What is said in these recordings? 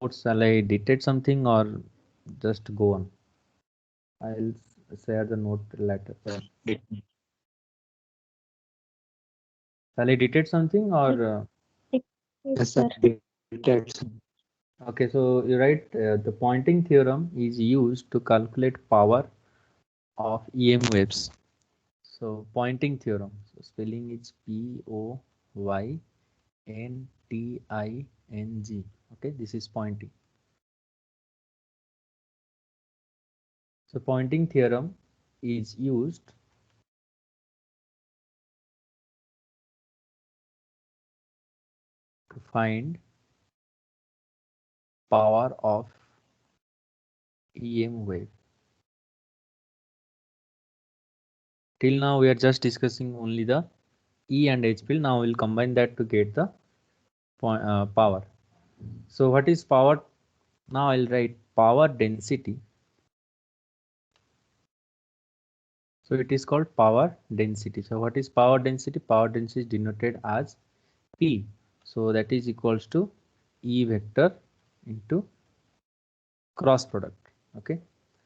Shall I dictate something or just go on? I'll share the note later. Shall I dictate something or? Yes, sir. Dictates. Okay, so you write the Poynting theorem is used to calculate power of EM waves. So Poynting theorem. So spelling is Poynting. Okay, this is Poynting. So Poynting theorem is used to find power of EM wave. Till now we are just discussing only the E and H field. Now we'll combine that to get the power. So what is power? Now I'll write power density. So it is called power density. So what is power density? Power density is denoted as P. So that is equals to E vector into cross product. Okay.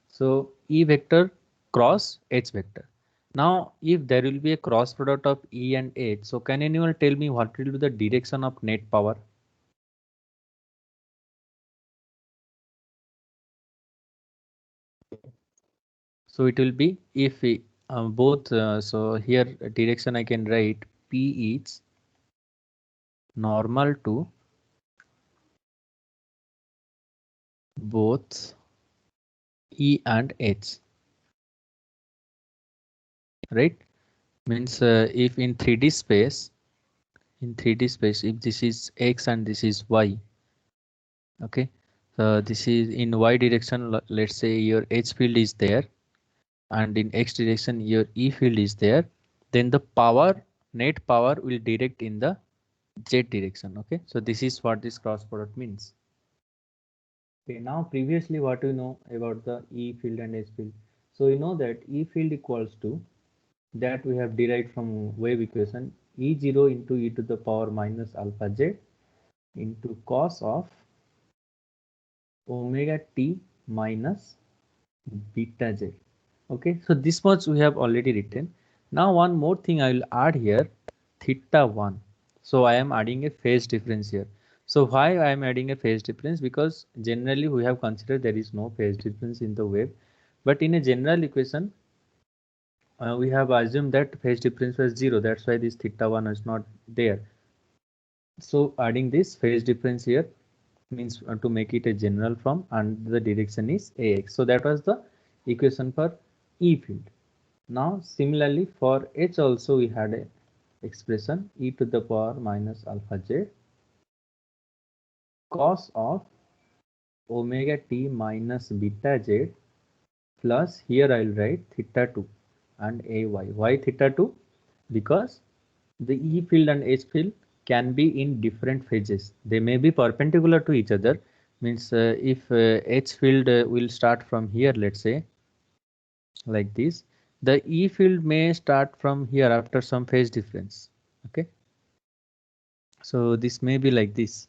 So E vector cross H vector. Now if there will be a cross product of E and H, so can anyone tell me what will be the direction of net power? So it will be if we, both, so here direction I can write P is normal to both E and H, right? Means if in 3D space, if this is X and this is Y, okay, so this is in Y direction, let's say your H field is there, and in X direction your E field is there, then the power, net power will direct in the Z direction. Okay, so this is what this cross product means. Okay, now previously what we know about the E field and H field. So you know that E field equals to, that we have derived from wave equation, E0 into e to the power minus alpha z into cos of omega t minus beta z. Okay, so this much we have already written. Now one more thing I will add here, theta 1. So I am adding a phase difference here. So why I am adding a phase difference? Because generally we have considered there is no phase difference in the wave, but in a general equation we have assumed that phase difference was 0. That's why this theta 1 is not there. So adding this phase difference here means to make it a general form, and the direction is AX. So that was the equation for E field. Now similarly for H also we had a expression e to the power minus alpha z cos of omega t minus beta z plus, here I will write theta 2 and AY. Why theta 2? Because the E field and H field can be in different phases. They may be perpendicular to each other. Means if H field will start from here, let's say like this, the E field may start from here after some phase difference. Okay, so this may be like this.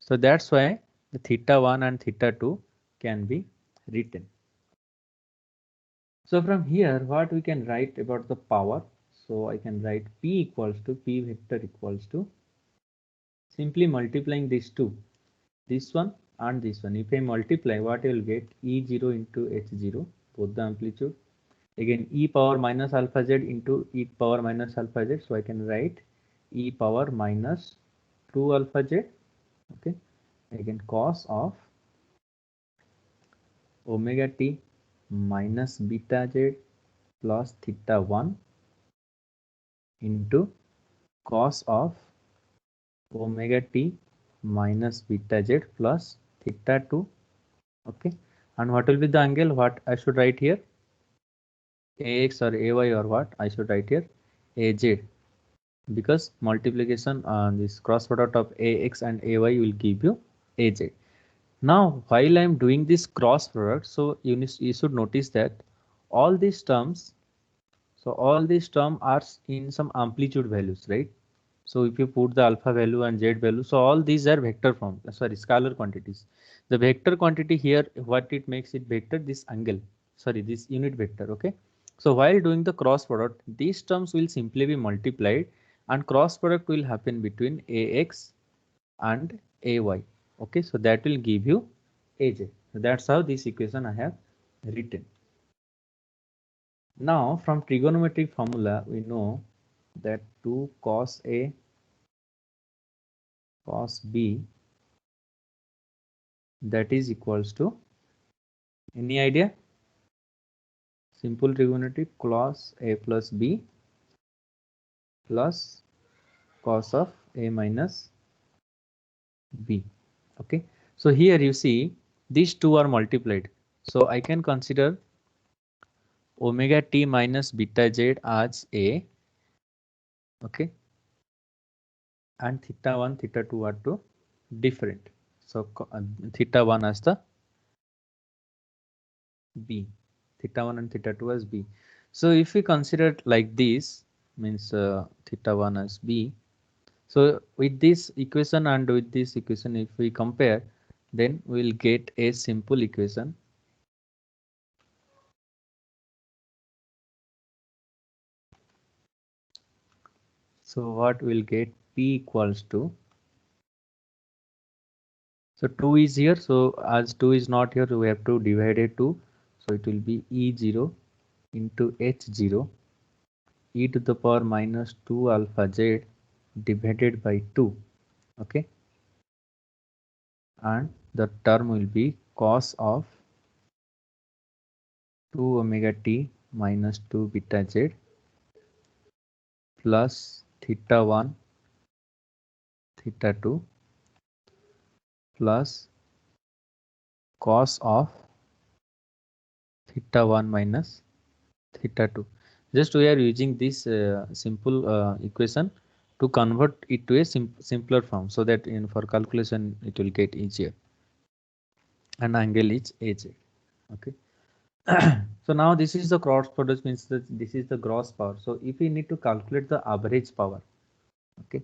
So that's why the theta 1 and theta 2 can be written. So from here what we can write about the power? So I can write P equals to P vector equals to simply multiplying these two, this one and this one. If I multiply, what I will get, E0 into H0, both the amplitude, again e power minus alpha z into e power minus alpha z. So I can write e power minus 2 alpha z. Okay, again cos of omega t minus beta z plus theta 1 into cos of omega t minus beta z plus theta 2. Okay, and what will be the angle? What I should write here? AX or AY, or what I should write here? AZ, because multiplication on this cross product of AX and AY will give you AZ. Now while I am doing this cross product, so you should notice that all these terms, so all these terms are in some amplitude values, right? So if you put the alpha value and z value, so all these are vector form, sorry, scalar quantities. The vector quantity here, what it makes it vector, this angle, sorry, this unit vector. Okay. So while doing the cross product, these terms will simply be multiplied and cross product will happen between ax and ay. Okay. So that will give you aj. So that's how this equation I have written. Now from trigonometric formula, we know that 2 cos A cos B, that is equals to, any idea? Simple trigonometry, cos A plus B plus cos of A minus B. Okay. So here you see these two are multiplied. So I can consider omega t minus beta z as A. Okay. And theta 1, theta 2 are two different. So theta 1 as the B, theta 1 and theta 2 as B. So if we consider it like this, means theta 1 as B. So with this equation and with this equation, if we compare, then we'll get a simple equation. So what we'll get, P equals to, so 2 is here. So as 2 is not here, we have to divide it 2. So it will be E0 into H0 e to the power minus 2 alpha z divided by 2. Okay. And the term will be cos of 2 omega t minus 2 beta z plus theta 1 theta 2 plus cos of theta 1 minus theta 2. Just we are using this simple equation to convert it to a simpler form, so that for calculation it will get easier. And angle is AJ. Okay. So now this is the cross product, means that this is the gross power. So if we need to calculate the average power, okay,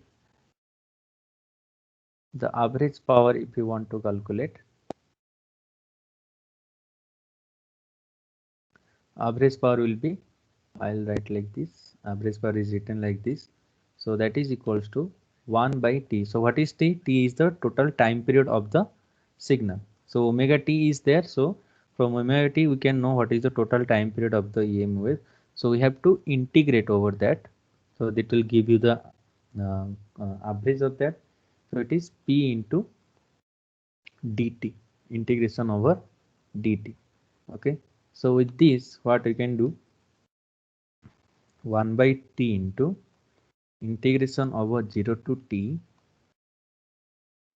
the average power, if you want to calculate, average power will be, I'll write like this, average power is written like this. So that is equals to 1 by t. So what is t? T is the total time period of the signal. So omega t is there. So from omega t we can know what is the total time period of the EM wave. So we have to integrate over that. So that will give you the average of that. So it is p into dt, integration over dt. Okay. So with this, what we can do, 1 by t into integration over 0 to t,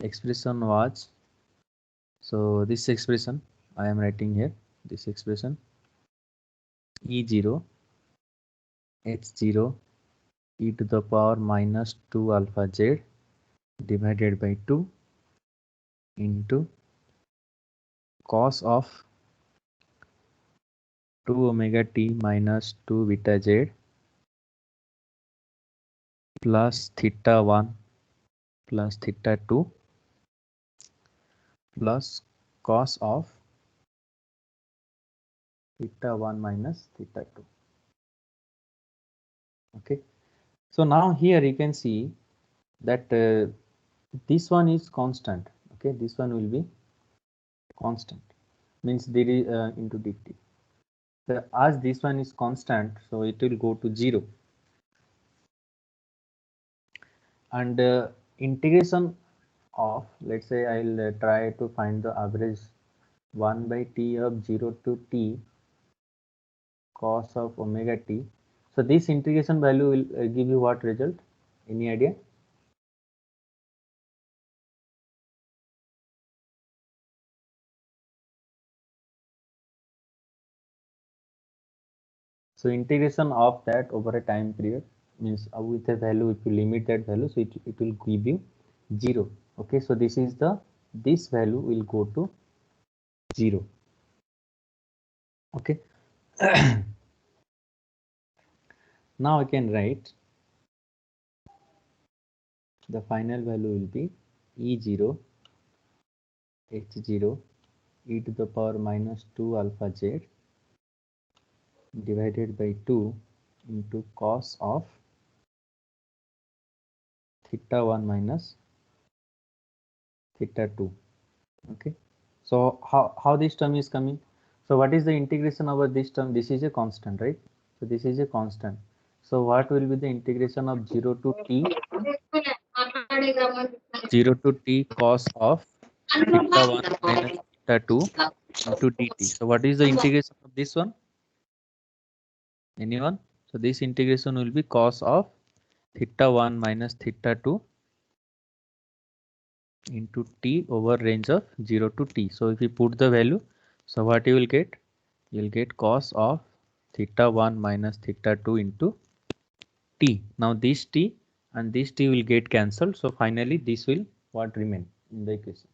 expression was, so this expression I am writing here, this expression E0 H0 e to the power minus 2 alpha z divided by 2 into cos of 2 omega t minus 2 beta z plus theta 1 plus theta 2 plus cos of theta 1 minus theta 2. Okay. So now here you can see that this one is constant. Okay, this one will be constant, means there is into dt. So as this one is constant, so it will go to 0. And integration of, let's say I'll try to find the average 1 by t of 0 to t cos of omega t. So this integration value will give you what result? Any idea? So integration of that over a time period, means with a value, if you limit that value, so it will give you 0. Okay, so this is the, this value will go to 0. Okay. Now I can write the final value will be E0 H0 e to the power minus 2 alpha z divided by 2 into cos of theta 1 minus theta 2. Okay, so how this term is coming? So what is the integration over this term? This is a constant, right? So this is a constant. So what will be the integration of 0 to t 0 to t cos of theta 1 minus theta 2 into dt. So what is the integration of this one? Anyone? So this integration will be cos of theta 1 minus theta 2 into t over range of 0 to t. So if you put the value, so what you will get? You will get cos of theta 1 minus theta 2 into t. Now this t and this t will get cancelled. So finally this will what remain in the equation.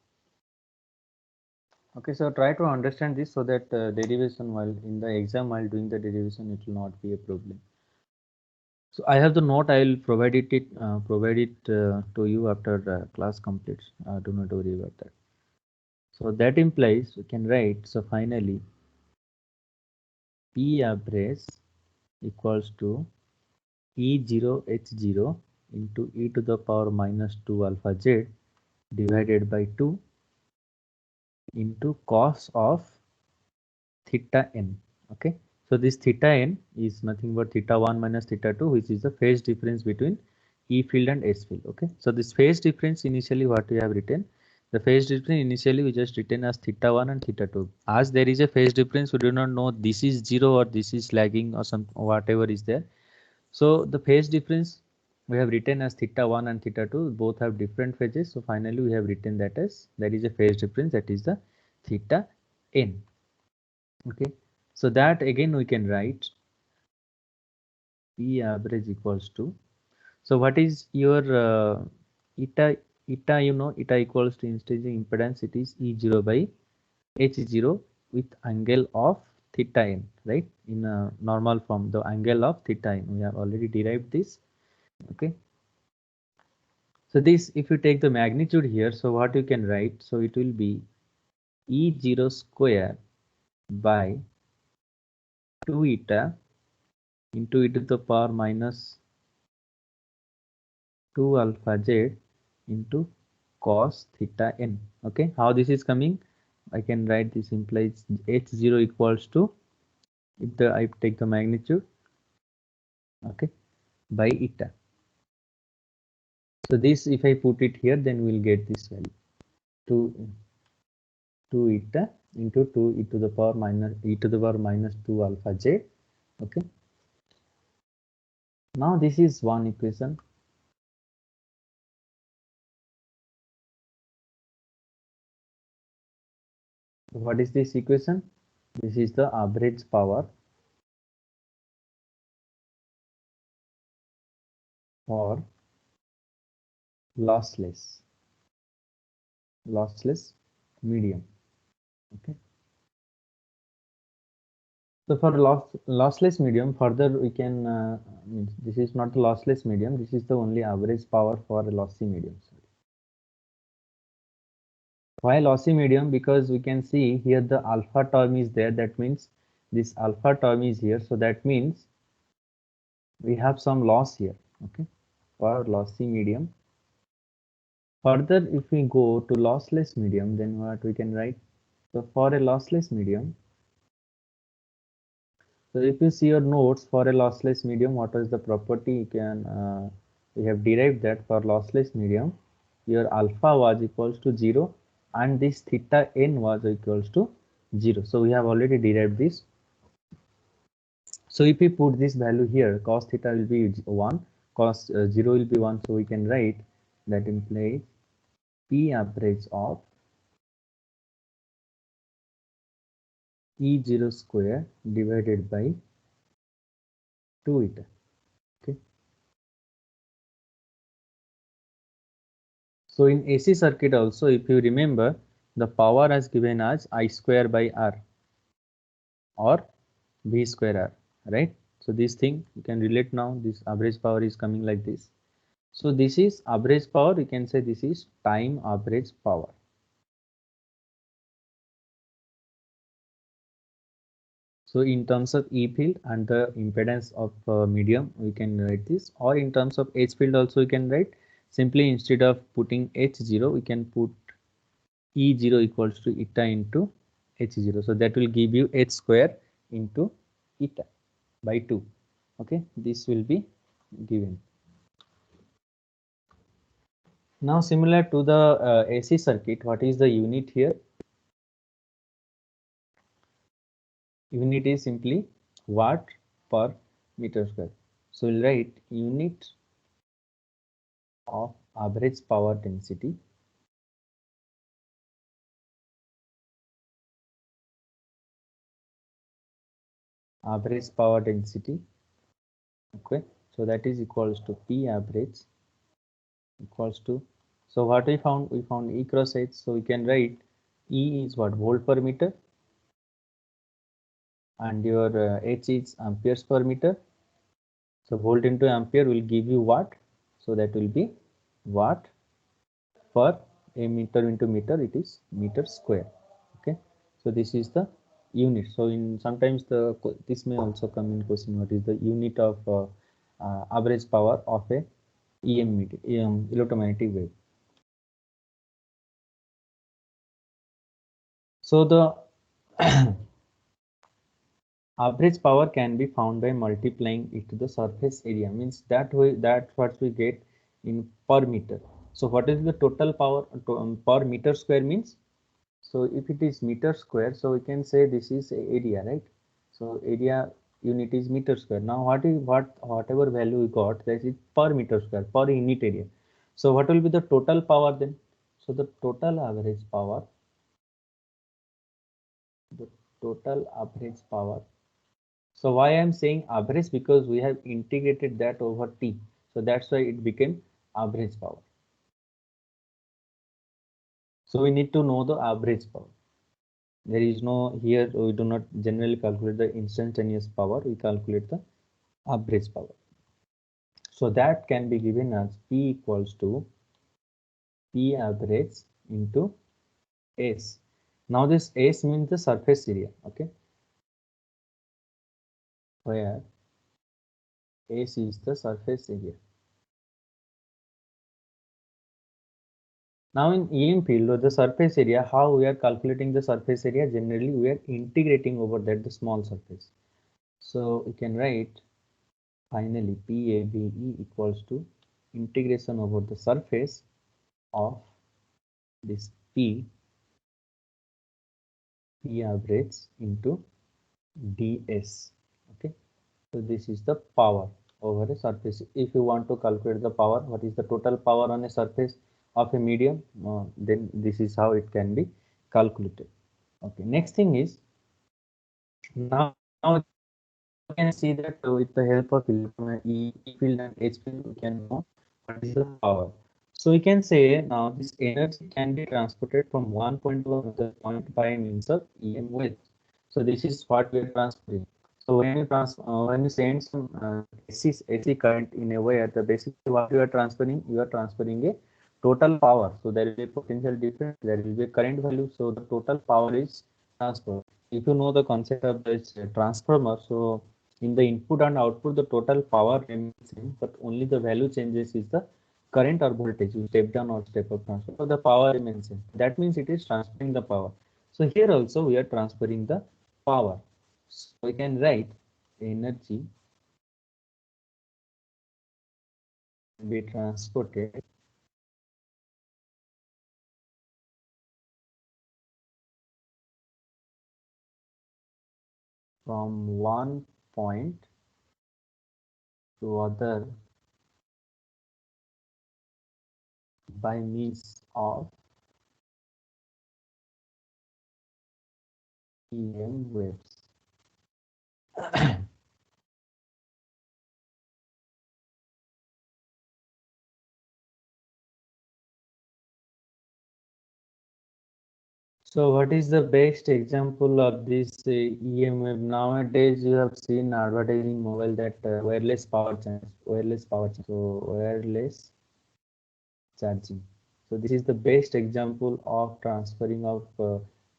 Okay, so try to understand this so that derivation while in the exam while doing the derivation it will not be a problem. So I have the note. I will provide it to you after class completes. Do not worry about that. So that implies we can write. So finally, P average equals to E0 H0 into e to the power minus 2 alpha z divided by 2 into cos of theta n. Okay, so this theta n is nothing but theta 1 minus theta 2, which is the phase difference between E field and S field. Okay, so this phase difference initially what we have written, the phase difference initially we just written as theta 1 and theta 2. As there is a phase difference, we do not know this is 0 or this is lagging or some whatever is there. So the phase difference we have written as theta 1 and theta 2, both have different phases. So finally we have written that as there is a phase difference, that is the theta n. Okay, so that again we can write P average equals to, so what is your eta, you know, eta equals to intrinsic impedance, it is E0 by H0 with angle of theta n, right? In a normal form, the angle of theta n, we have already derived this. Okay, so this, if you take the magnitude here, so what you can write, so it will be E0 square by 2 eta into e to the power minus 2 alpha z into cos theta n. Okay, how this is coming? I can write this implies H0 equals to, if I take the magnitude, okay, by eta. So this, if I put it here, then we'll get this value 2 eta into 2 e to the power minus 2 alpha j. Okay, now this is one equation. What is this equation? This is the average power for lossless medium. Okay, so for lossless medium, further we can this is not the lossless medium, this is the only average power for a lossy medium. Why lossy medium? Because we can see here the alpha term is there, that means this alpha term is here, so that means we have some loss here. Okay, for lossy medium. Further, if we go to lossless medium, then what we can write? So for a lossless medium, so if you see your notes for a lossless medium, what is the property? You can we have derived that for lossless medium, your alpha was equals to 0 and this theta n was equals to 0. So we have already derived this. So if we put this value here, cos theta will be 1, cos 0 will be 1. So we can write that implies P average of E0 square divided by 2 eta. Okay. So in AC circuit also, if you remember, the power as given as I square by R or V square R, right? So this thing you can relate now, this average power is coming like this. So this is average power. You can say this is time average power. So in terms of E field and the impedance of medium, we can write this, or in terms of H field also we can write. Simply instead of putting H0, we can put E0 equals to eta into H0. So that will give you H square into eta by 2. Okay, this will be given. Now similar to the AC circuit, what is the unit here? Unit is simply watt per meter square. So we'll write unit of average power density okay, so that is equals to P average equals to, so what we found E cross H, so we can write E is what, volt per meter, and your H is amperes per meter. So volt into ampere will give you watt, so that will be watt per a meter into meter, it is meter square. Okay, so this is the unit. So in sometimes this may also come in question, what is the unit of average power of a electromagnetic wave. So the average power can be found by multiplying it to the surface area, means that way, that's what we get in per meter. So what is the total power per meter square means? So if it is meter square, so we can say this is area, right? So area unit is meter square. Now whatever value we got, that is per meter square, per unit area. So what will be the total power then? So the total average power, the total average power. So why I am saying average? Because we have integrated that over T. So that's why it became average power. So we need to know the average power. There is no, here we do not generally calculate the instantaneous power, we calculate the average power. So that can be given as P equals to P average into S. Now this S means the surface area, okay, where S is the surface area. Now in EM field or the surface area, how we are calculating the surface area? Generally we are integrating over that the small surface. So we can write finally PAVE equals to integration over the surface of this P average into ds. Okay, so this is the power over a surface. If you want to calculate the power, what is the total power on a surface of a medium, then this is how it can be calculated. Okay, next thing is, now you can see that with the help of E field and H field, we can know what is the power. So we can say now this energy can be transported from one point to another point by means of EM waves. So this is what we are transferring. So when you send some AC current in a way, at the basically what you are transferring a total power. So there will be a potential difference, there will be a current value. So the total power is transferred. If you know the concept of this transformer, so in the input and output, the total power remains same, but only the value changes is the current or voltage, you step down or step up transfer, so the power remains same. That means it is transferring the power. So here also we are transferring the power. So we can write energy be transported from one point to other by means of EM waves. So what is the best example of this EM wave? Nowadays you have seen advertising mobile that wireless power charge, wireless power charge. So wireless charging. So this is the best example of transferring of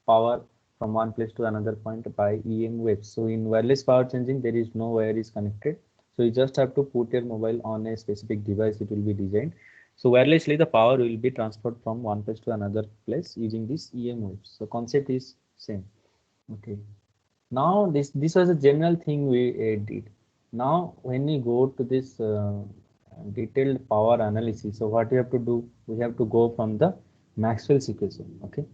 power from one place to another point by EM waves. So in wireless power changing, there is no wire is connected. So you just have to put your mobile on a specific device. It will be designed. So wirelessly, the power will be transferred from one place to another place using this EM waves. So concept is same. Okay. Now this was a general thing we did. Now when we go to this detailed power analysis, so what we have to do, we have to go from the Maxwell's equation. Okay,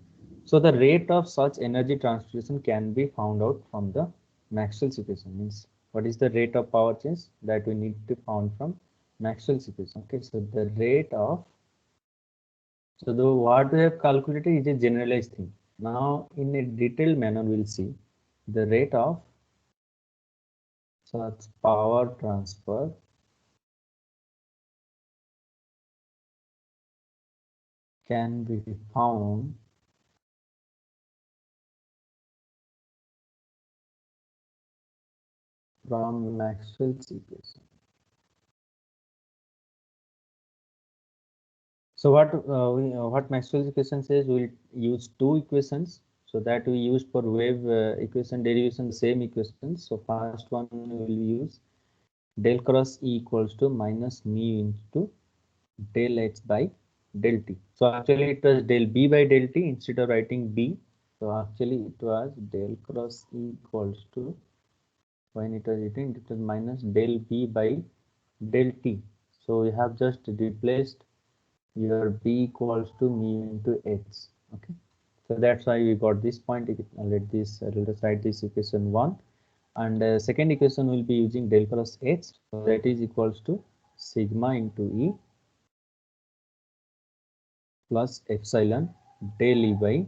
so the rate of such energy transmission can be found out from the Maxwell's equation. Means what is the rate of power change that we need to found from Maxwell's equation. Okay, so the rate of, so the what we have calculated is a generalized thing. Now in a detailed manner we'll see the rate of such power transfer can be found from Maxwell's equation. So what Maxwell's equation says, we'll use two equations. So that we use for wave equation derivation, same equations. So first one we will use del cross E equals to minus mu into del H by del T. So actually it was del B by del T instead of writing B. So actually it was del cross E equals to, when it was written, it was minus del B by del T. So we have just replaced your B equals to mu into H. Okay. So that's why we got this point. Let us write this equation 1. And second equation will be using del cross H. So that is equals to sigma into E plus epsilon del E by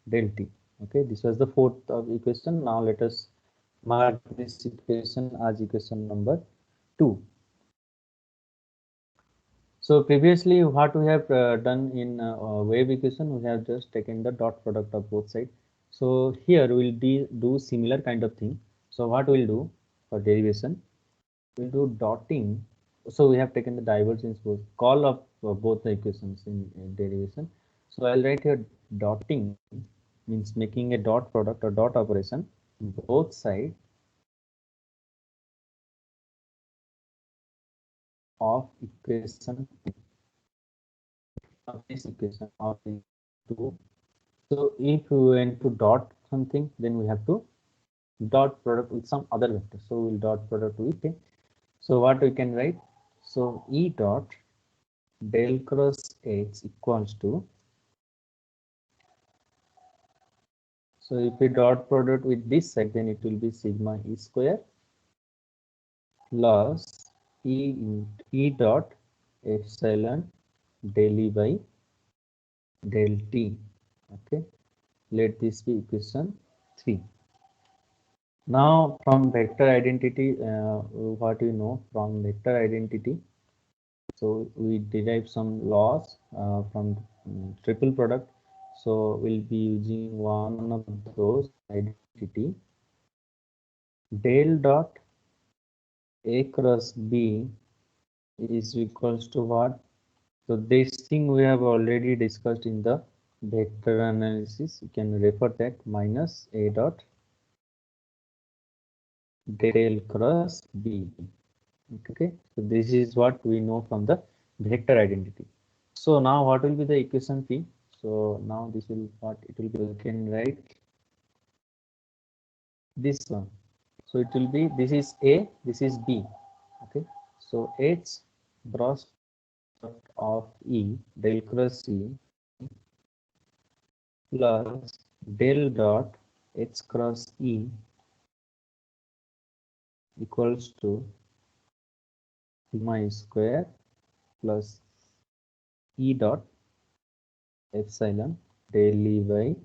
del T. Okay, this was the fourth of equation. Now let us mark this equation as equation number 2. So previously what we have done in wave equation, we have just taken the dot product of both sides. So here we'll do similar kind of thing. So what we'll do for derivation, we'll do dotting. So we have taken the divergence both call of both the equations in derivation. So I'll write here dotting means making a dot product or dot operation both sides of equation of this equation of the two. So if we want to dot something, then we have to dot product with some other vector. So we'll dot product with it. So what we can write? So E dot del cross H equals to, so if we dot product with this side, then it will be sigma E square plus E dot epsilon del E by del T. Okay, let this be equation 3. Now from vector identity, what we know from vector identity, so we derive some laws from triple product. So we'll be using one of those identity, del dot A cross B is equals to what? So this thing we have already discussed in the vector analysis. You can refer that minus A dot del cross B. Okay, so this is what we know from the vector identity. So now what will be the equation P? So now this will what it will be, you can write this one. So it will be, this is A, this is B. Okay, so H cross of E del cross E plus del dot H cross E equals to sigma square plus E dot epsilon del E by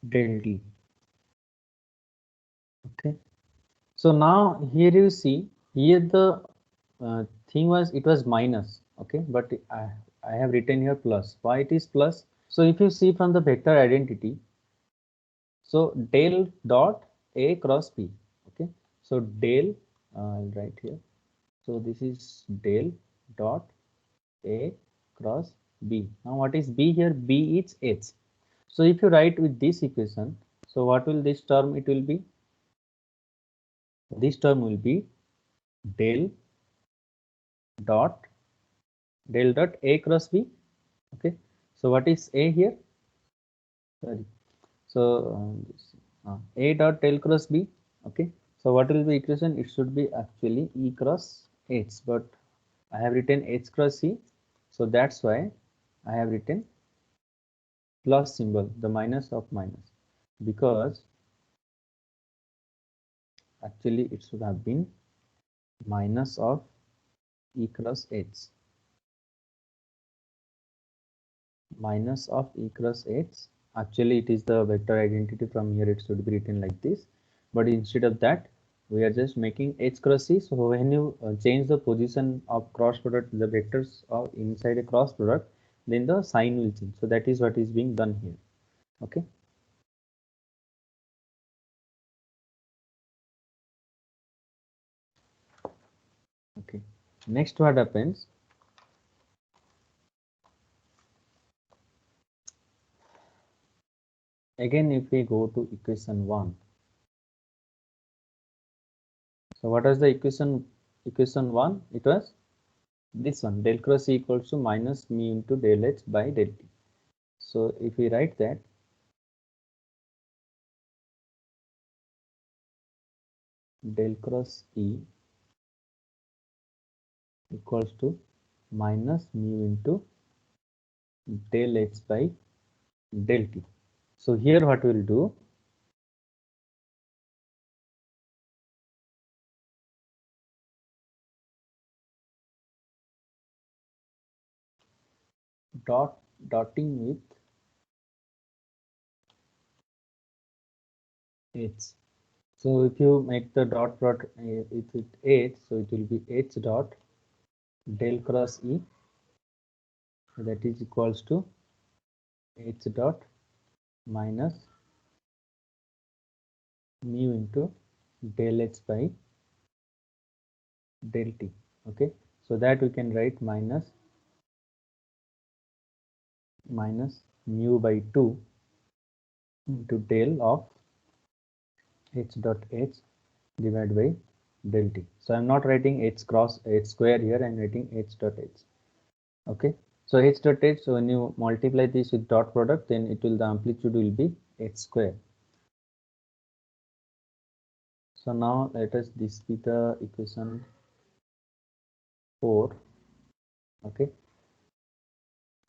del T. Okay, so now here you see, here the thing was, it was minus. Okay, but I have written here plus. Why it is plus? So if you see from the vector identity, so del dot A cross B. Okay, so del, I'll write here. So this is del dot A cross B. Now what is B here? B is H. So if you write with this equation, so what will this term it will be? This term will be del dot A cross B. Okay. So what is A here? Sorry. So A dot del cross B. Okay. So what will be equation? It should be actually E cross H, but I have written H cross C. So that's why I have written plus symbol, the minus of minus, because actually it should have been minus of E cross H. Minus of E cross H. Actually it is the vector identity. From here it should be written like this, but instead of that we are just making H cross C. So when you change the position of cross product, the vectors are inside a cross product, then the sign will change. So that is what is being done here. Okay. Okay. Next what happens? Again, if we go to equation 1, so what was the equation? Equation 1, it was this one, del cross E equals to minus mu into del H by del T. So if we write that, del cross E equals to minus mu into del H by del T. So here what we'll do, dotting with H. So if you make the dot product with H, so it will be H dot del cross E, that is equals to H dot minus mu into del H by del T. Okay, so that we can write minus mu by 2 into del of H dot H divided by del T. So I'm not writing H cross H square here, I'm writing H dot H. Okay, so H dot H, so when you multiply this with dot product, then it will, the amplitude will be H square. So now let us, this be the equation 4. Okay,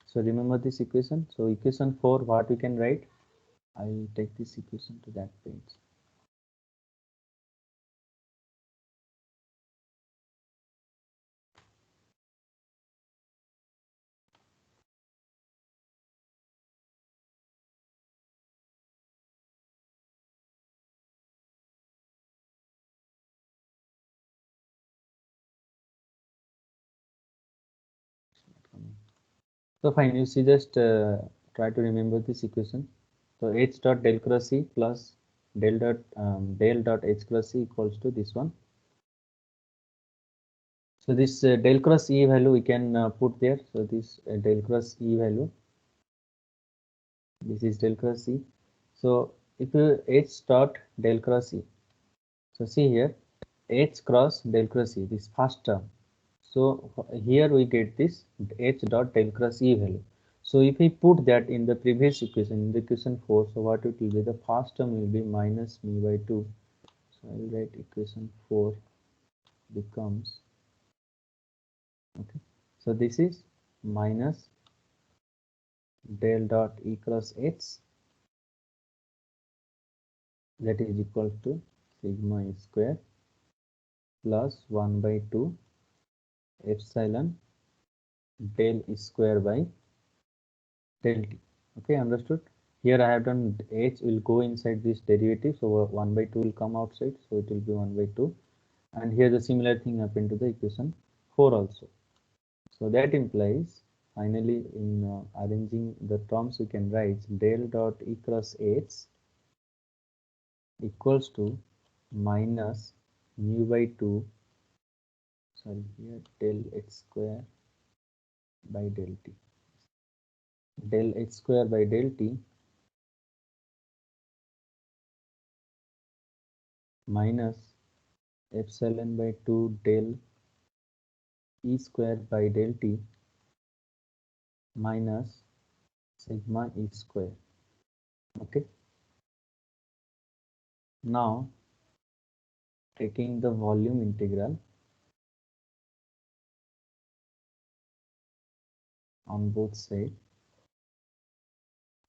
so remember this equation. So equation 4, what we can write? I will take this equation to that page. So fine, you see, just try to remember this equation. So H dot del cross C plus del dot H cross C equals to this one. So this del cross E value we can put there. So this del cross E value, this is del cross E. So if you H dot del cross E, so see here H cross del cross E, this first term. So here we get this H dot del cross E value. So if we put that in the previous equation, in the equation 4, so what it will be? The first term will be minus mu by 2. So I will write equation 4 becomes, okay, so this is minus del dot E cross H, that is equal to sigma E square plus 1 by 2 epsilon del E square by del T. Okay, understood? Here I have done H will go inside this derivative, so 1 by 2 will come outside, so it will be 1 by 2. And here the similar thing happened to the equation 4 also. So that implies, finally, in arranging the terms, we can write del dot E cross H equals to minus mu by 2, sorry, here del H square by del t. Del h square by del t minus epsilon by 2 del e square by del t minus sigma e square. Okay. Now taking the volume integral on both sides.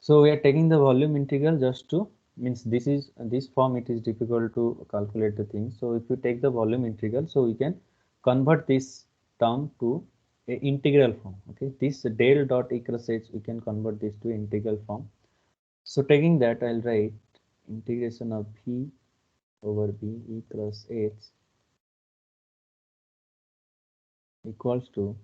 So we are taking the volume integral just to means this form it is difficult to calculate the thing. So if you take the volume integral, so we can convert this term to a integral form. Okay, this del dot e cross h we can convert this to integral form. So taking that, I'll write integration of v over b e cross h equals to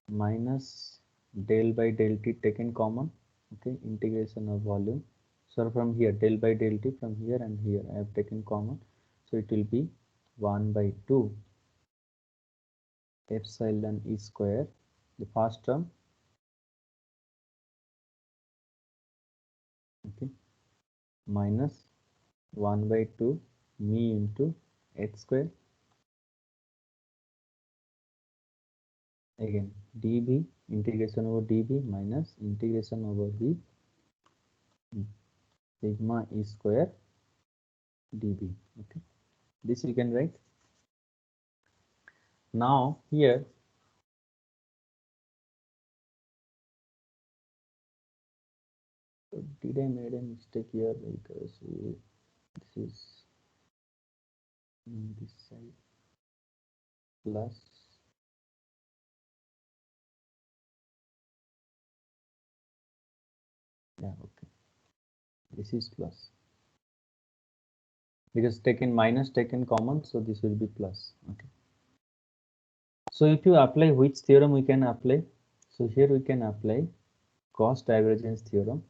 minus del by del t taken common. Okay, integration of volume. So from here del by del t, from here and here I have taken common, so it will be 1 by 2 epsilon e square, the first term, okay, minus 1 by 2 mu into h square, again dv, integration over dv minus integration over v sigma e square dv. Okay, this we can write. Now here did I made a mistake here because this is this side plus okay, this is plus because taken minus taken common, so this will be plus. Okay, so if you apply which theorem we can apply, so here we can apply Gauss divergence theorem.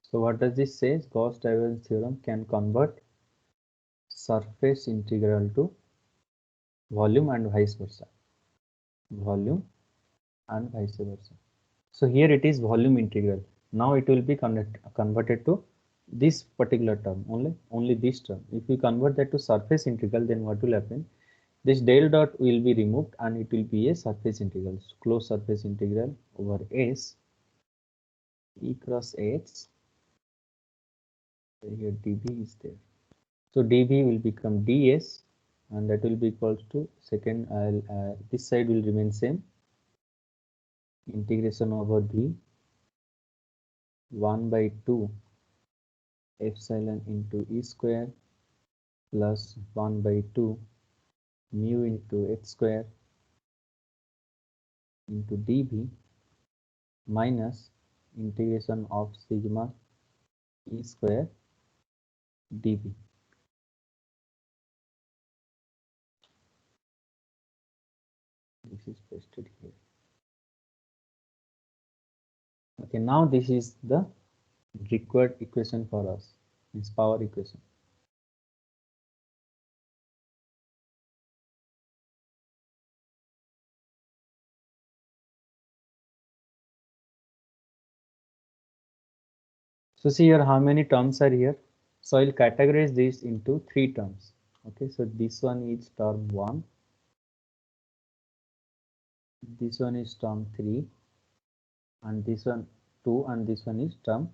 So what does this say? Gauss divergence theorem can convert surface integral to volume and vice versa. Volume and vice versa. So here it is volume integral. Now it will be converted to this particular term, only this term. If we convert that to surface integral, then what will happen? This del dot will be removed and it will be a surface integral. So closed surface integral over S E cross H. So here dv is there. So dv will become ds and that will be equals to second, this side will remain same, integration over v 1 by 2 epsilon into e square plus 1 by 2 mu into h square into dv minus integration of sigma e square dv. This is pasted here. Okay, now this is the required equation for us, is power equation. So see here how many terms are here. So I'll categorize this into 3 terms. Okay, so this one is term 1, this one is term 3, and this one 2, and this one is term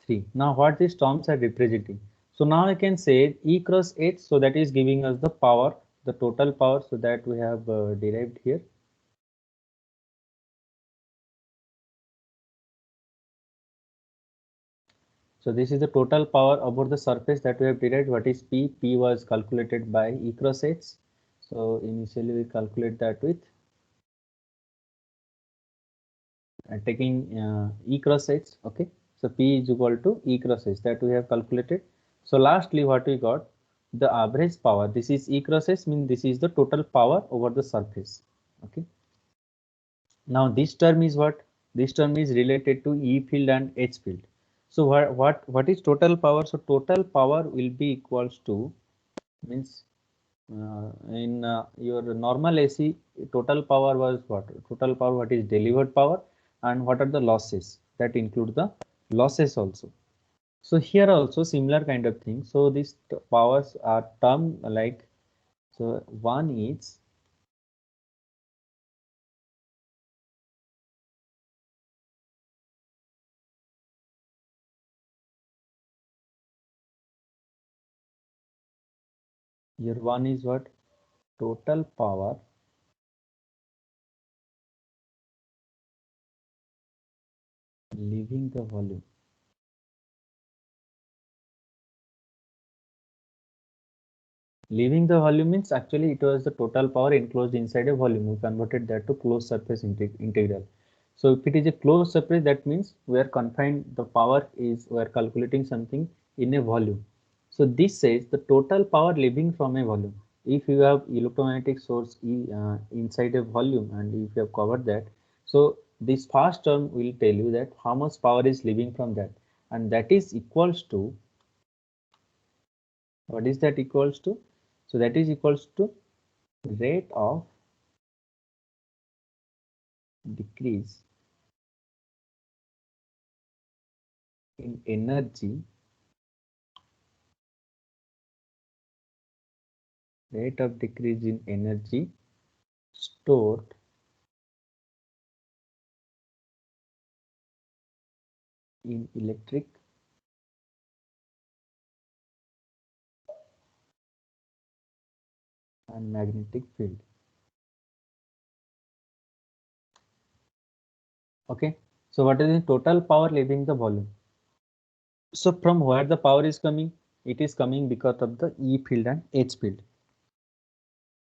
3. Now what these terms are representing? So now I can say E cross H, so that is giving us the power, the total power, so that we have derived here. So this is the total power over the surface that we have derived. What is P? P was calculated by E cross H. So initially we calculate that with taking E cross H. Okay, so P is equal to E cross H, that we have calculated. So lastly what we got, the average power, this is E cross H, means this is the total power over the surface. Okay, now this term is what? This term is related to E field and H field. So what is total power? So total power will be equals to, means In your normal AC, total power was what? Total power, what is delivered power, and what are the losses? That include the losses also. So here also similar kind of thing. So these powers are termed like, so one is here, one is what? Total power leaving the volume. Leaving the volume means actually it was the total power enclosed inside a volume. We converted that to closed surface integral. So if it is a closed surface, that means we are confined, the power is, we are calculating something in a volume. So this says the total power leaving from a volume. If you have electromagnetic source inside a volume, and if you have covered that, so this first term will tell you that how much power is leaving from that, and that is equals to, what is that equals to? So that is equals to rate of decrease in energy, rate of decrease in energy stored in electric and magnetic field. Okay, so what is the total power leaving the volume? So from where the power is coming? It is coming because of the E field and H field.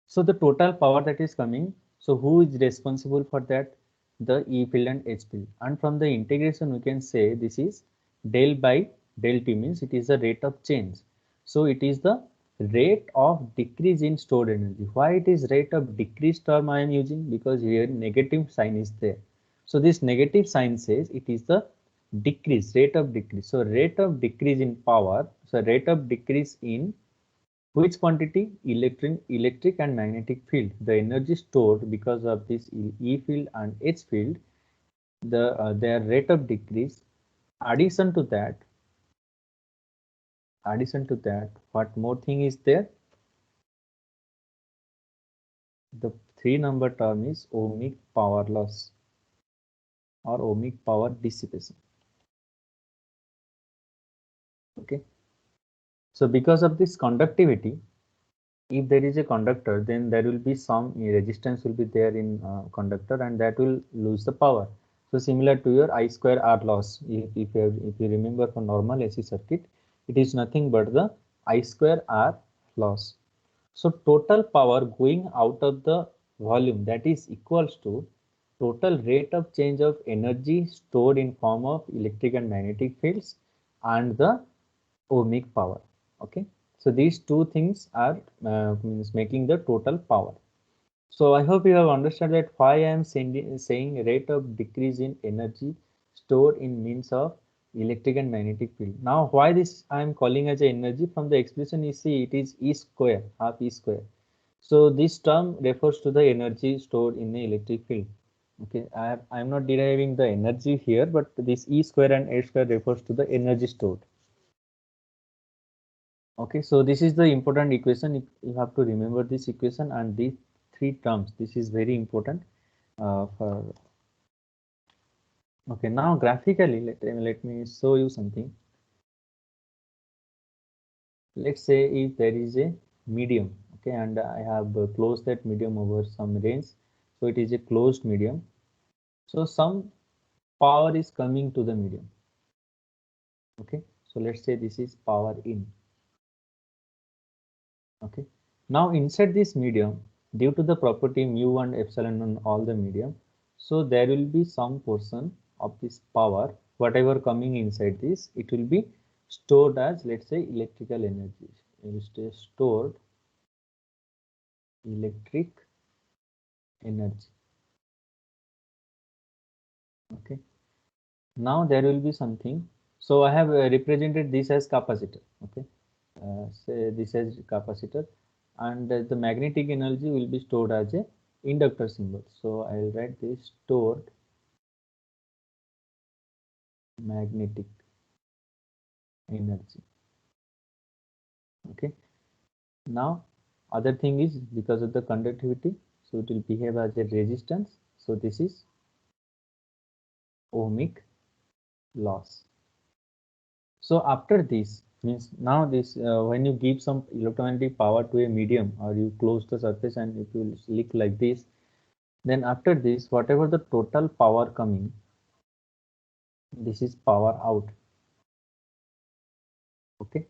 So the total power that is coming, so who is responsible for that? The E field and H field. And from the integration we can say this is del by del T, means it is the rate of change. So it is the rate of decrease in stored energy. Why it is rate of decrease term I am using? Because here negative sign is there. So this negative sign says it is the decrease, rate of decrease. So rate of decrease in power, so rate of decrease in which quantity? Electric and magnetic field. The energy stored because of this E field and H field, their rate of decrease. Addition to that, what more thing is there? The 3-number term is ohmic power loss or ohmic power dissipation. Okay. So because of this conductivity, if there is a conductor, then there will be some resistance will be there in conductor, and that will lose the power. So similar to your I square R loss, if you remember from normal AC circuit, it is nothing but the I square R loss. So total power going out of the volume, that is equals to total rate of change of energy stored in form of electric and magnetic fields and the ohmic power. Okay, so these two things are means making the total power. So I hope you have understood that why I am saying rate of decrease in energy stored in means of electric and magnetic field. Now why this I am calling as a energy? From the expression you see, it is E square, half E square. So this term refers to the energy stored in the electric field. Okay, I am not deriving the energy here, but this E square and H square refers to the energy stored. Okay, so this is the important equation. You have to remember this equation and these three terms. This is very important for. Okay, now graphically, let me show you something. Let's say if there is a medium, okay, and I have closed that medium over some range, so it is a closed medium. So some power is coming to the medium. Okay, so let's say this is power in. Okay, now inside this medium, due to the property mu and epsilon on all the medium, so there will be some portion of this power, whatever coming inside this, it will be stored as, let's say, electrical energy. It will stay stored electric energy. Okay, now there will be something. So I have represented this as capacitor. Okay, say this as capacitor. and the magnetic energy will be stored as a inductor symbol. So I will write this stored magnetic energy. Okay. Now other thing is, because of the conductivity, so it will behave as a resistance. So this is ohmic loss. So after this means, now this when you give some electromagnetic power to a medium, or you close the surface and it will leak like this, then after this whatever the total power coming, this is power out. Okay.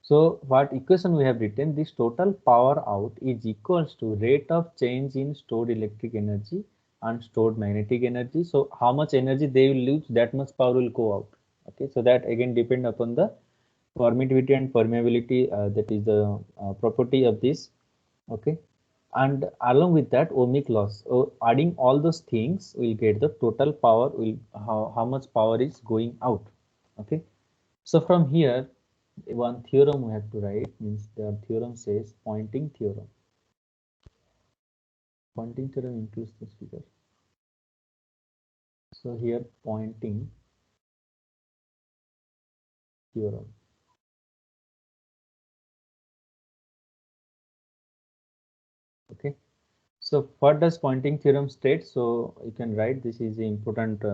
So what equation we have written, this total power out is equals to rate of change in stored electric energy and stored magnetic energy. So how much energy they will lose, that much power will go out. Okay, so that again depend upon the permittivity and permeability, that is the property of this. Okay, and along with that ohmic loss. So adding all those things, we'll get the total power, will how much power is going out. Okay, so from here one theorem we have to write, means the theorem says Poynting theorem. Poynting theorem includes this figure. So here Poynting theorem. Okay. So what does Poynting theorem state? So you can write, this is the important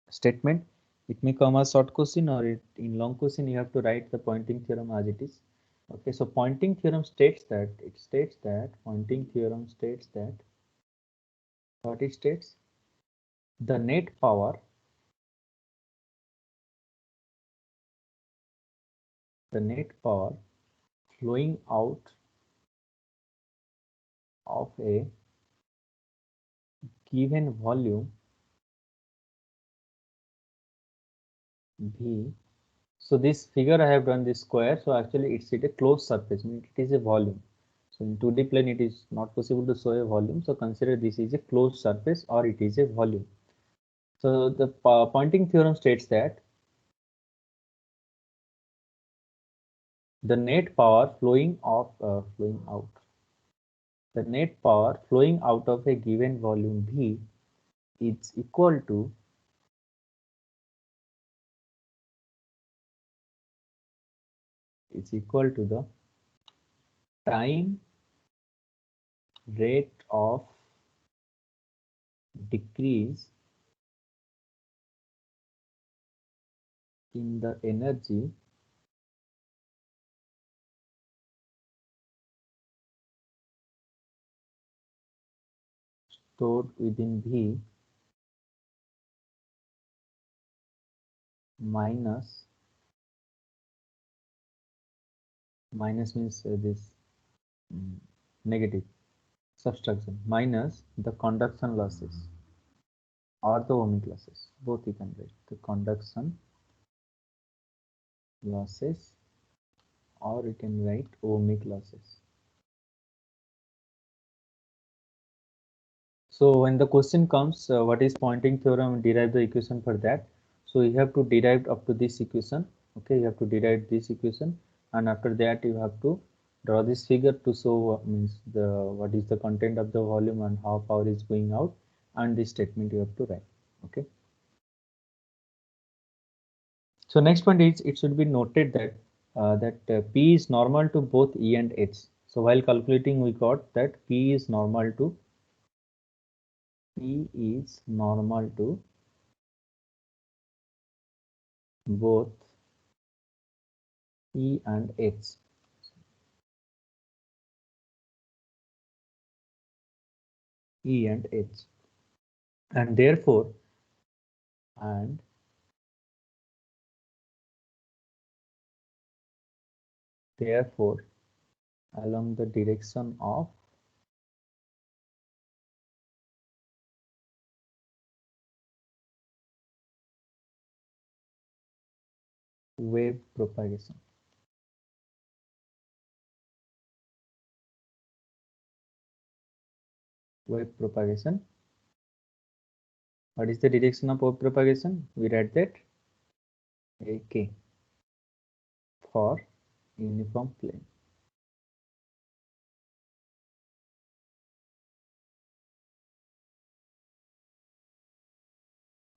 statement. It may come as short question, or in long question you have to write the Poynting theorem as it is. Okay, so Poynting theorem states that, Poynting theorem states that, what it states, the net power flowing out of a given volume V. So this figure I have done this square, so actually it's at a closed surface, means it is a volume. So in 2D plane it is not possible to show a volume, so consider this is a closed surface or it is a volume. So the Poynting theorem states that the net power flowing out, the net power flowing out of a given volume V is equal to the time rate of decrease in the energy stored within V minus means this negative subtraction, minus the conduction losses or the ohmic losses, both you can write, the conduction losses, or you can write ohmic losses. So when the question comes, what is Poynting theorem, derive the equation for that. So you have to derive up to this equation. Okay, you have to derive this equation, and after that you have to draw this figure to show means the what is the content of the volume and how power is going out, and this statement you have to write. Okay. So next point is, it should be noted that P is normal to both E and H. So while calculating, we got that P is normal to both E and H. E and H, and therefore along the direction of wave propagation. What is the direction of wave propagation? We write that AK for uniform plane.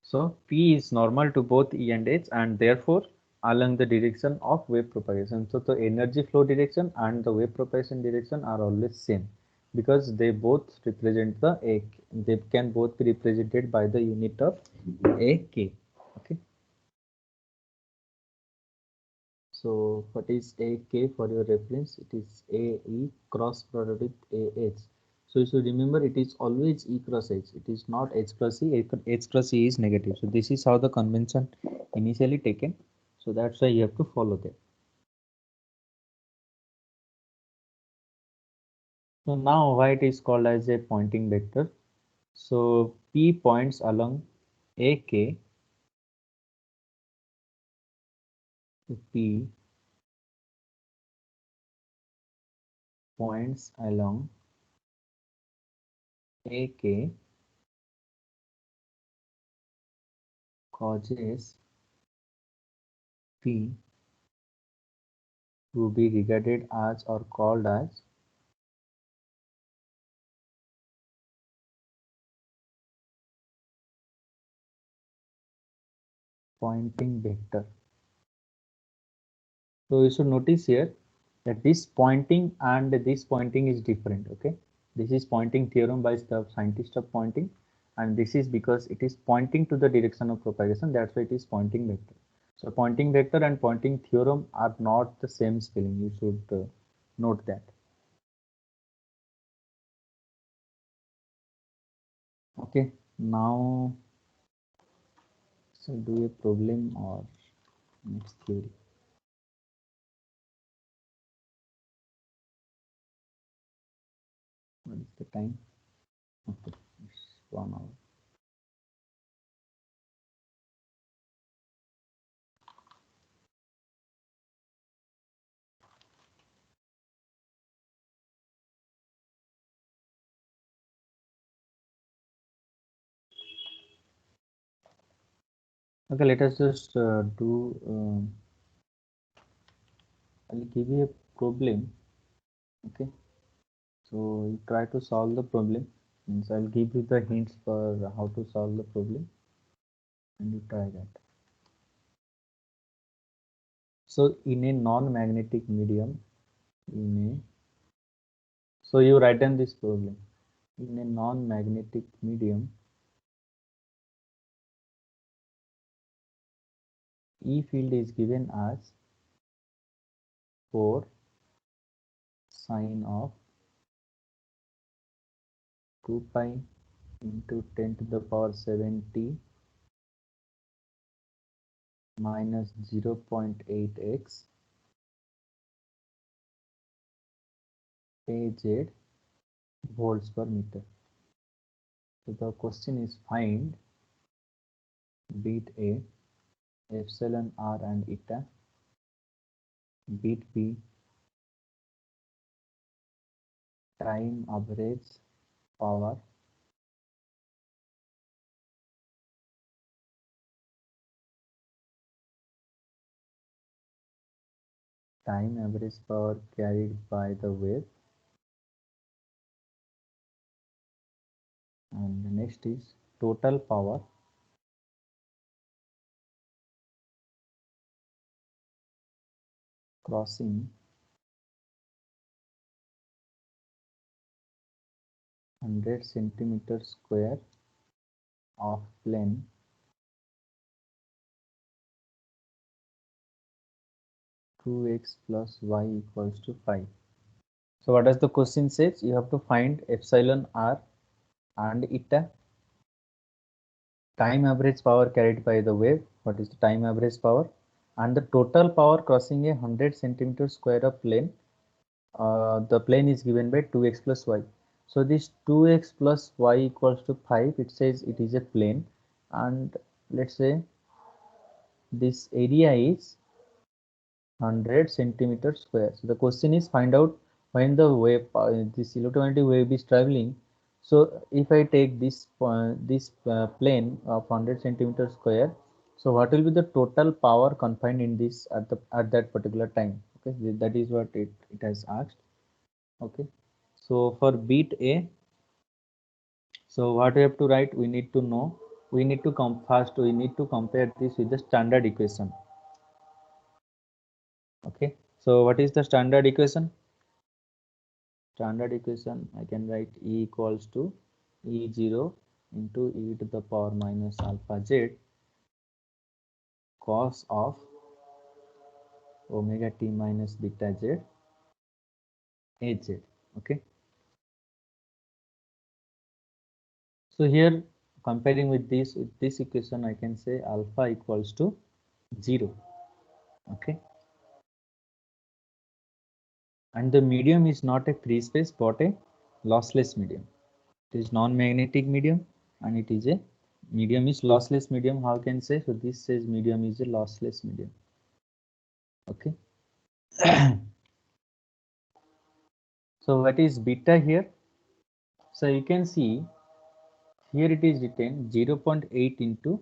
So P is normal to both E and H, and therefore along the direction of wave propagation. So the energy flow direction and the wave propagation direction are always same, because they both represent the A. They can both be represented by the unit of AK. Okay. So what is AK for your reference? It is AE cross product with AH. So you should remember, it is always E cross H. It is not H plus E. H plus E is negative. So this is how the convention initially taken. So that's why you have to follow that. So now why it is called as a Poynting vector? So P points along AK. P points along AK causes P to be regarded as or called as Poynting vector. So you should notice here that this Poynting and this Poynting is different. Okay, this is Poynting theorem by the scientist of Poynting, and this is because it is pointing to the direction of propagation. That's why it is Poynting vector. So Poynting vector and Poynting theorem are not the same spelling. You should note that. Okay, now so do a problem or next theory. What is the time? Okay, it's 1 hour. Okay, let us just do. I'll give you a problem. Okay, so you try to solve the problem. Means I'll give you the hints for how to solve the problem, and you try that. So in a non-magnetic medium, so you write down this problem. In a non-magnetic medium, E field is given as 4 sine of 2 pi into 10 to the power 7t minus 0.8x AZ volts per meter. So the question is, find bit A epsilon r and eta, bit B time average power, time average power carried by the wave, and the next is total power crossing 100 centimeter square of plane two x plus y equals to 5. So what does the question says? You have to find epsilon r and eta, time average power carried by the wave. What is the time average power? And the total power crossing a 100 centimeter square of plane. The plane is given by 2x plus y. So this 2x plus y equals to 5. It says it is a plane, and let's say this area is 100 centimeter square. So the question is, find out when the wave, this electromagnetic wave is traveling. So if I take this plane of 100 centimeter square, so what will be the total power confined in this at that particular time? Okay, that is what it has asked. Okay, so for bit A, so what we have to write? We need to know we need to compare this with the standard equation. Okay, so what is the standard equation? Standard equation, I can write E equals to E0 into e to the power minus alpha z cos of omega t minus beta z az. Okay, so here comparing with this equation, I can say alpha equals to 0. Okay, and the medium is not a free space but a lossless medium. It is non-magnetic medium and it is a medium is lossless medium. How can say? So this says medium is a lossless medium. Okay. So what is beta here? So you can see here it is written 0.8 into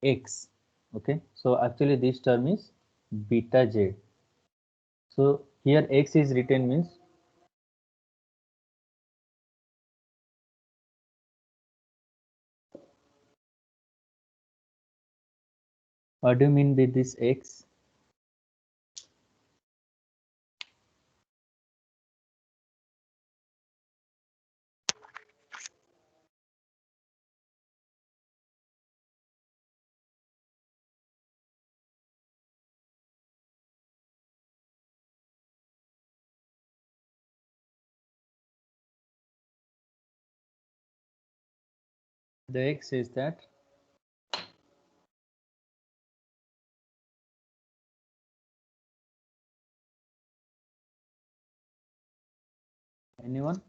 x. Okay, so actually this term is beta z. So here x is written means what do you mean with this x? The x is that anyone?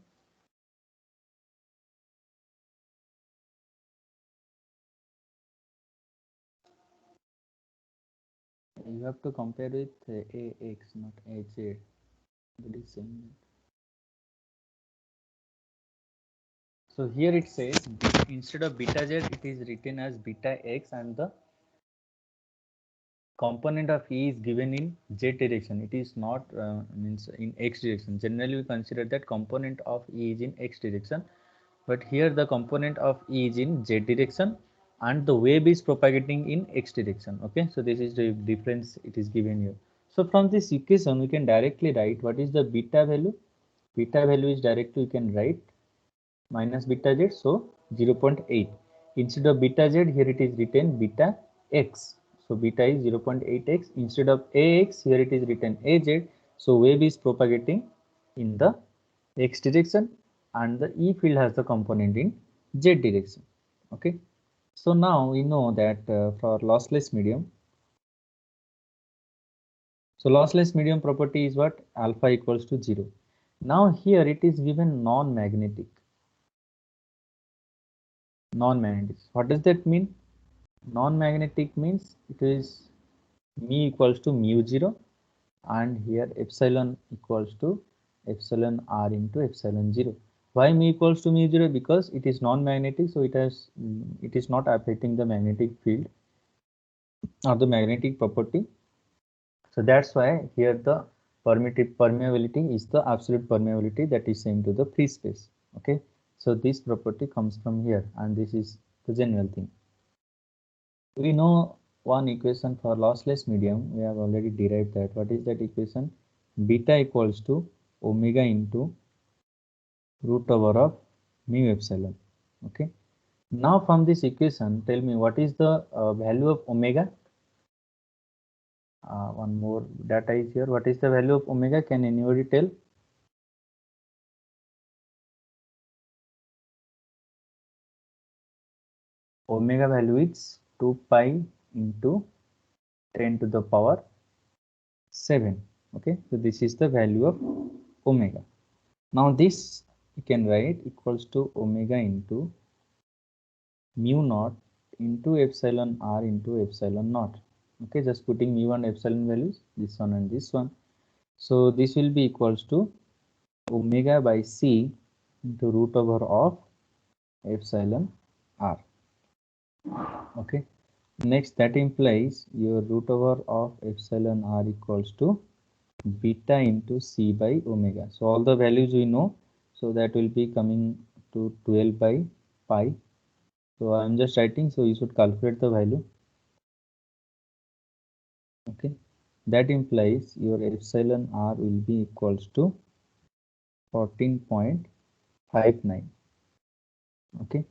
You have to compare with ax, not az. It is same. So here it says instead of beta z, it is written as beta x, and the component of E is given in z direction. It is not means in x direction. Generally, we consider that component of E is in x direction, but here the component of E is in z direction, and the wave is propagating in x direction. Okay, so this is the difference it is given here. So from this equation, we can directly write what is the beta value. Beta value is directly we can write minus beta z, so 0.8. Instead of beta z, here it is written beta x, so beta is 0.8x. Instead of ax, here it is written az, so wave is propagating in the x direction and the E field has the component in z direction. Okay, so now we know that for lossless medium, so lossless medium property is what? Alpha equals to 0. Now here it is given non-magnetic. Non-magnetic, what does that mean? Non-magnetic means it is mu equals to mu0, and here epsilon equals to epsilon r into epsilon 0. Why mu equals to mu0? Because it is non-magnetic, so it is not affecting the magnetic field or the magnetic property. So that's why here the permeability is the absolute permeability that is same to the free space. Okay, so this property comes from here, and this is the general thing. We know one equation for lossless medium. We have already derived that. What is that equation? Beta equals to omega into root over of mu epsilon. Okay. Now from this equation, tell me what is the value of omega? One more data is here. What is the value of omega? Can anybody tell? Omega value is 2 pi into 10 to the power 7. Okay, so this is the value of omega. Now this you can write equals to omega into mu naught into epsilon r into epsilon naught. Okay, just putting mu and epsilon values, this one and this one. So this will be equals to omega by c into root over of epsilon r. Okay, next that implies your root over of epsilon r equals to beta into c by omega. So all the values we know, so that will be coming to 12 by pi So I am just writing, so you should calculate the value. Okay, that implies your epsilon r will be equals to 14.59. Okay,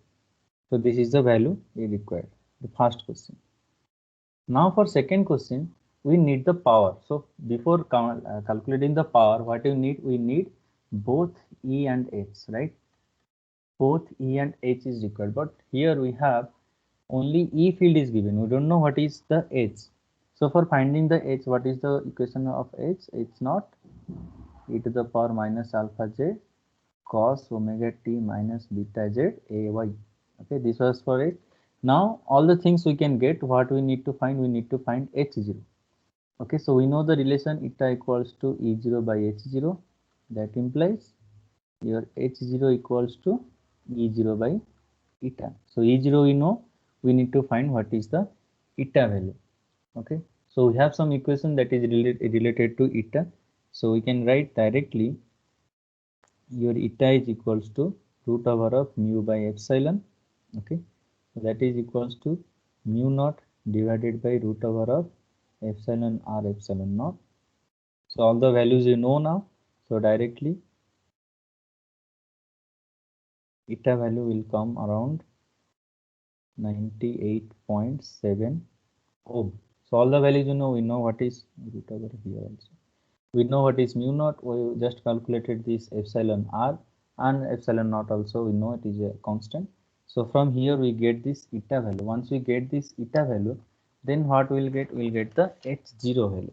so this is the value we required, the first question. Now for second question, we need the power. So before calculating the power, what you need? We need both E and H, right? Both E and H is required, but here we have only E field is given. We don't know what is the H. So for finding the H, what is the equation of H? It's not e to the power minus alpha j cos omega t minus beta z ay. Okay, this was for it. Now all the things we can get, what we need to find? We need to find H0. Okay, so we know the relation eta equals to E0 by H0. That implies your H0 equals to E0 by eta. So E0 we know, we need to find what is the eta value. Okay, so we have some equation that is related to eta. So we can write directly your eta is equals to root over of mu by epsilon. Okay, so that is equals to mu naught divided by root over of epsilon r epsilon naught. So all the values you know now. So directly eta value will come around 98.7 ohm. So all the values you know, we know what is root over here also. We know what is mu naught. We just calculated this epsilon r, and epsilon naught also we know it is a constant. So from here we get this eta value. Once we get this eta value, then what we'll get? We'll get the H0 value.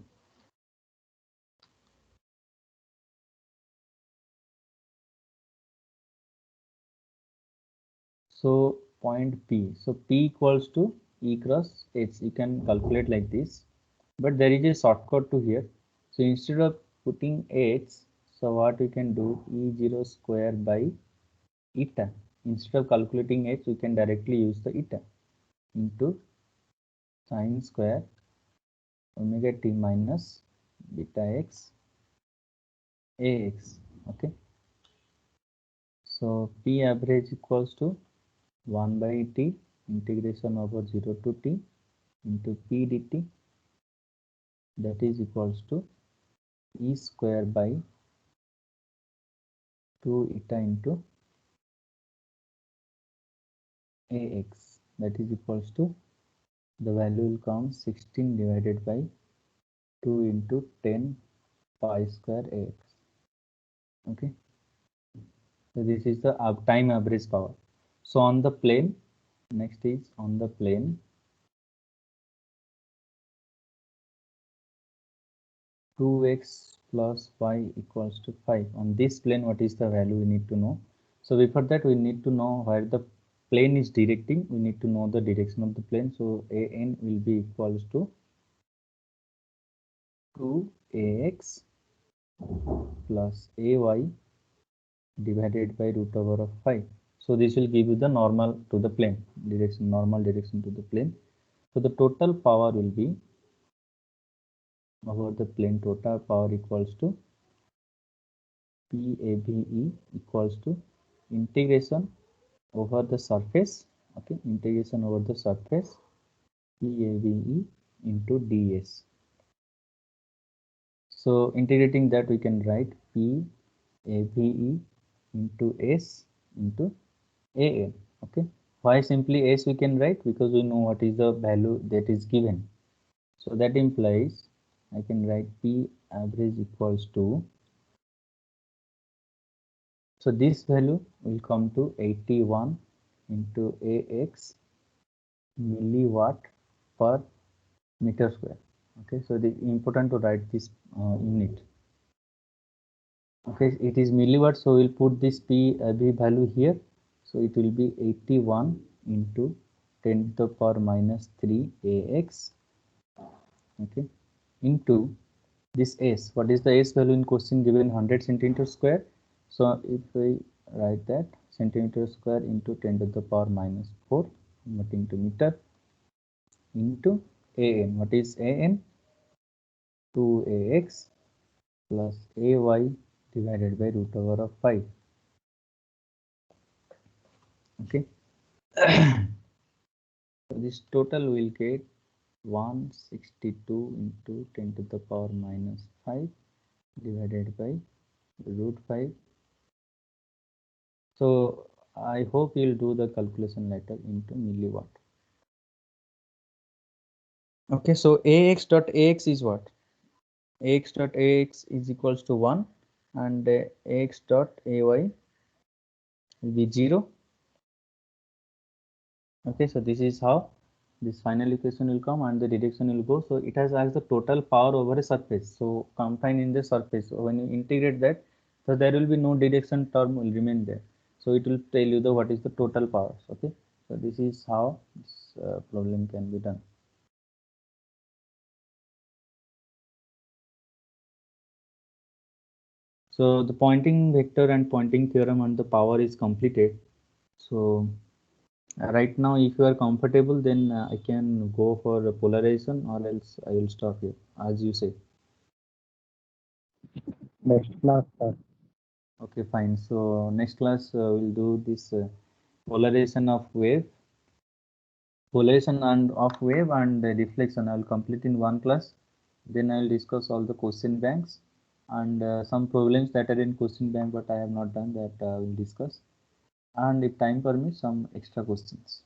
So point P. So P equals to E cross H. You can calculate like this, but there is a shortcut to here. So instead of putting H, so what we can do? E0 square by eta. Instead of calculating H, we can directly use the eta into sine square omega t minus beta x ax. Okay. So P average equals to 1 by t integration over 0 to t into p dt, that is equals to e square by 2 eta into ax, that is equals to, the value will come 16 divided by 2 into 10 pi square ax. Okay, so this is the time average power. So on the plane, next is on the plane, 2x plus y equals to 5. On this plane, what is the value we need to know? So before that, we need to know where the plane is directing. We need to know the direction of the plane. So an will be equals to 2ax plus ay divided by root over of 5. So this will give you the normal to the plane direction, normal direction to the plane. So the total power will be over the plane, total power equals to PAVE equals to integration over the surface. Okay, integration over the surface PAVE into ds. So integrating that, we can write PAVE into s into an. Okay, why simply s we can write? Because we know what is the value that is given. So that implies I can write P average equals to, so this value will come to 81 into AX milliwatt per meter square. Okay, so it is important to write this unit. Okay, it is milliwatt, so we'll put this PAV value here. So it will be 81 into 10 to the power minus 3 AX. Okay, into this S. What is the S value in question given? 100 centimeter square. So if we write that, centimeter square into 10 to the power minus 4 converting to meter into AN. What is AN? 2AX plus AY divided by root over of 5. Okay. So this total will get 162 into 10 to the power minus 5 divided by root 5. So I hope you'll do the calculation later into milliwatt. Okay, so ax dot ax is what? Ax dot ax is equals to 1 and ax dot ay will be 0. Okay, so this is how this final equation will come and the direction will go. So it has asked the total power over a surface. So confined in the surface. So when you integrate that, so there will be no direction term will remain there. So it will tell you the what is the total power. Okay, so this is how this problem can be done. So the Poynting vector and Poynting theorem and the power is completed. So right now, if you are comfortable, then I can go for a polarization, or else I will stop here, as you say. Next class, sir. Okay, fine. So next class we'll do this polarization of wave, polarization and of wave and reflection. I'll complete in one class. Then I'll discuss all the question banks and some problems that are in question bank, but I have not done that. I will discuss. And if time permits, some extra questions.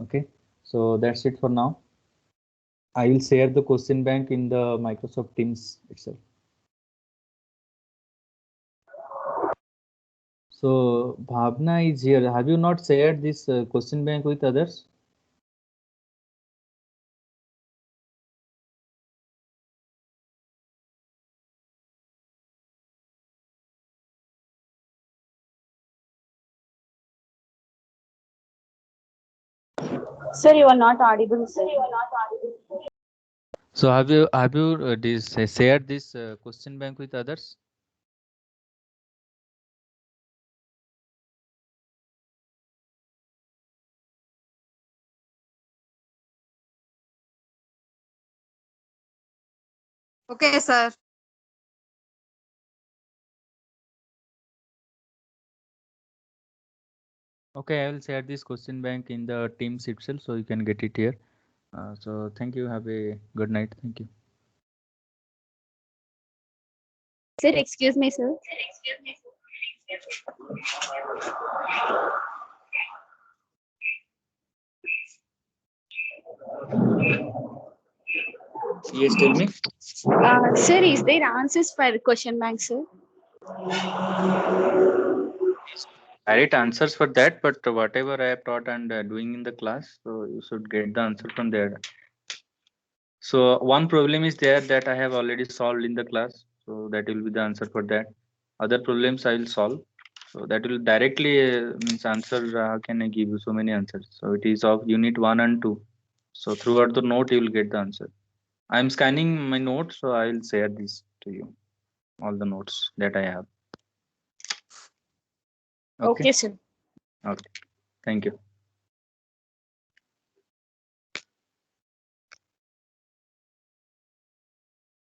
Okay, so that's it for now. I will share the question bank in the Microsoft Teams itself. So Bhavna is here. Have you not shared this question bank with others? Sir, you are not audible, sir. So have you shared this question bank with others? Okay, sir. Okay, I will share this question bank in the Teams itself, so you can get it here. So thank you. Have a good night. Thank you. Sir, excuse me, sir. Yes, tell me. Sir, is there answers for question bank, sir? Direct answers for that, but whatever I have taught and doing in the class, so you should get the answer from there. So one problem is there that I have already solved in the class, so that will be the answer for that. Other problems I will solve, so that will directly means answer. How can I give you so many answers? So it is of unit 1 and 2. So throughout the note you will get the answer. I am scanning my notes, so I will share this to you. All the notes that I have. Okay, sir. Okay. Thank you.